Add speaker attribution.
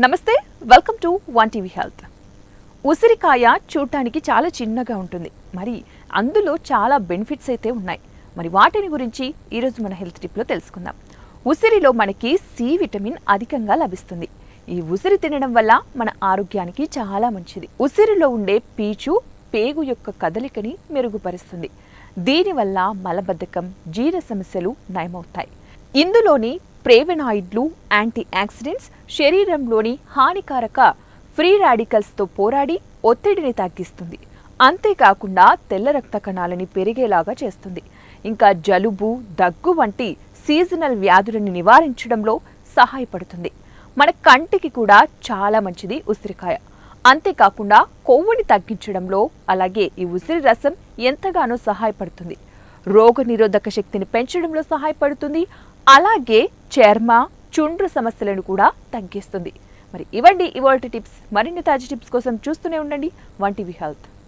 Speaker 1: నమస్తే, welcome to one TV health. ఉసిరికాయ చూడటానికి చాలా చిన్నగా ఉంటుంది. మరి అందులో చాలా బెనిఫిట్స్ అయితే ఉన్నాయి. మరి వాటిని గురించి ఈరోజు మన హెల్త్ టిప్లో తెలుసుకుందాం. ఉసిరిలో మనకి సి విటమిన్ అధికంగా లభిస్తుంది. ఈ ఉసిరి తినడం వల్ల మన ఆరోగ్యానికి చాలా మంచిది. ఉసిరిలో ఉండే పీచు పేగు యొక్క కదలికని మెరుగుపరుస్తుంది. దీనివల్ల మలబద్ధకం, జీర్ణ సమస్యలు నయమవుతాయి. ఇందులోని ప్రేవెనాయిడ్లు, యాంటీ ఆక్సిడెంట్స్ శరీరంలోని హానికారక ఫ్రీ రాడికల్స్తో పోరాడి ఒత్తిడిని తగ్గిస్తుంది. అంతేకాకుండా తెల్ల రక్త కణాలని పెరిగేలాగా చేస్తుంది. ఇంకా జలుబు, దగ్గు వంటి సీజనల్ వ్యాధులను నివారించడంలో సహాయపడుతుంది. మన కంటికి కూడా చాలా మంచిది ఉసిరికాయ. అంతేకాకుండా కొవ్వుని తగ్గించడంలో, అలాగే ఈ ఉసిరి రసం ఎంతగానో సహాయపడుతుంది. రోగనిరోధక శక్తిని పెంచడంలో సహాయపడుతుంది. అలాగే చర్మ, చుండ్రు సమస్యలను కూడా తగ్గిస్తుంది. మరి ఇవండి ఇవాల్టి టిప్స్. మరిన్ని తాజా టిప్స్ కోసం చూస్తూనే ఉండండి వన్ టీవీ హెల్త్.